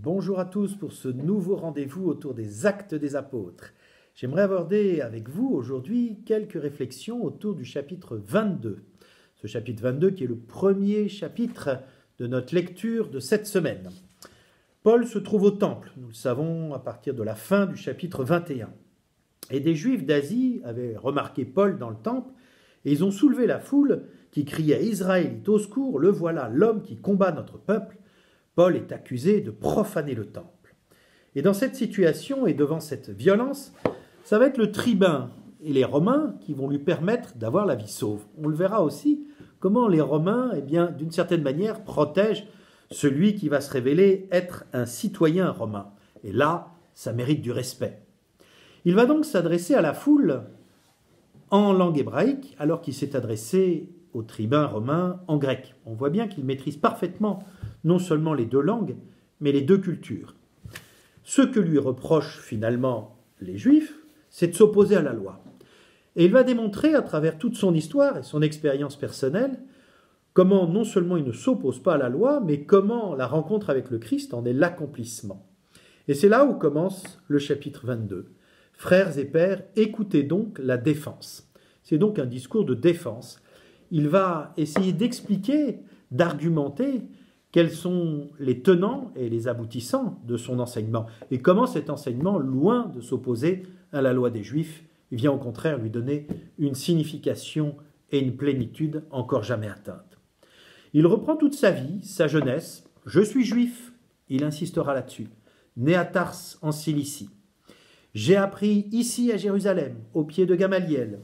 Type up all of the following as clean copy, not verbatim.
Bonjour à tous pour ce nouveau rendez-vous autour des Actes des Apôtres. J'aimerais aborder avec vous aujourd'hui quelques réflexions autour du chapitre 22. Ce chapitre 22 qui est le premier chapitre de notre lecture de cette semaine. Paul se trouve au temple, nous le savons à partir de la fin du chapitre 21. Et des Juifs d'Asie avaient remarqué Paul dans le temple et ils ont soulevé la foule qui criait « Israélite, au secours, le voilà, l'homme qui combat notre peuple ». Paul est accusé de profaner le temple. Et dans cette situation et devant cette violence, ça va être le tribun et les Romains qui vont lui permettre d'avoir la vie sauve. On le verra aussi comment les Romains, d'une certaine manière, protègent celui qui va se révéler être un citoyen romain. Et là, ça mérite du respect. Il va donc s'adresser à la foule en langue hébraïque, alors qu'il s'est adressé au tribun romain en grec. On voit bien qu'il maîtrise parfaitement non seulement les deux langues, mais les deux cultures. Ce que lui reprochent finalement les Juifs, c'est de s'opposer à la loi. Et il va démontrer à travers toute son histoire et son expérience personnelle comment non seulement il ne s'oppose pas à la loi, mais comment la rencontre avec le Christ en est l'accomplissement. Et c'est là où commence le chapitre 22. Frères et pères, écoutez donc la défense. C'est donc un discours de défense. Il va essayer d'expliquer, d'argumenter quels sont les tenants et les aboutissants de son enseignement et comment cet enseignement, loin de s'opposer à la loi des Juifs, vient au contraire lui donner une signification et une plénitude encore jamais atteintes. Il reprend toute sa vie, sa jeunesse. « Je suis juif », il insistera là-dessus, né à Tars en Cilicie. « J'ai appris ici à Jérusalem, au pied de Gamaliel. »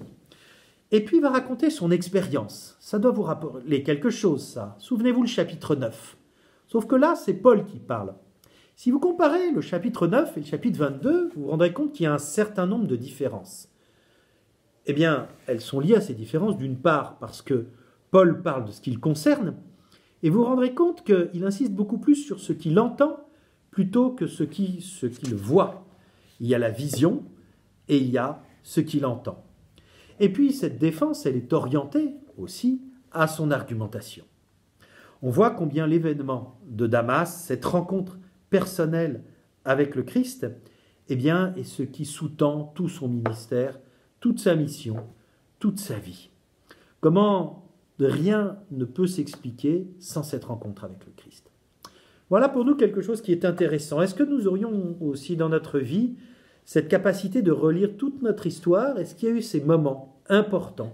Et puis il va raconter son expérience. Ça doit vous rappeler quelque chose, ça. Souvenez-vous le chapitre 9. Sauf que là, c'est Paul qui parle. Si vous comparez le chapitre 9 et le chapitre 22, vous vous rendrez compte qu'il y a un certain nombre de différences. Eh bien, elles sont liées à ces différences, d'une part, parce que Paul parle de ce qui le concerne, et vous vous rendrez compte qu'il insiste beaucoup plus sur ce qu'il entend plutôt que ce qui le voit. Il y a la vision et il y a ce qu'il entend. Et puis, cette défense, elle est orientée aussi à son argumentation. On voit combien l'événement de Damas, cette rencontre personnelle avec le Christ, est ce qui sous-tend tout son ministère, toute sa mission, toute sa vie. Comment rien ne peut s'expliquer sans cette rencontre avec le Christ. Voilà pour nous quelque chose qui est intéressant. Est-ce que nous aurions aussi dans notre vie cette capacité de relire toute notre histoire? Est-ce qu'il y a eu ces moments importants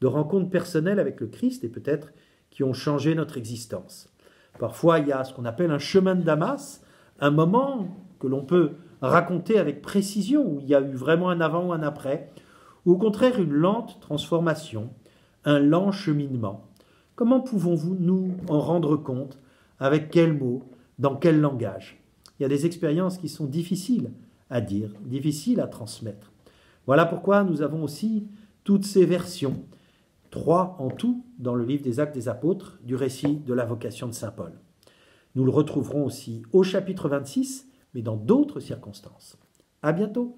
de rencontres personnelles avec le Christ et peut-être qui ont changé notre existence? Parfois, il y a ce qu'on appelle un chemin de Damas, un moment que l'on peut raconter avec précision, où il y a eu vraiment un avant ou un après, ou au contraire une lente transformation, un lent cheminement. Comment pouvons-vous nous en rendre compte? Avec quels mots? Dans quel langage? Il y a des expériences qui sont difficiles à dire, difficiles à transmettre. Voilà pourquoi nous avons aussi toutes ces versions, 3 en tout dans le livre des Actes des Apôtres, du récit de la vocation de saint Paul. Nous le retrouverons aussi au chapitre 26, mais dans d'autres circonstances. À bientôt.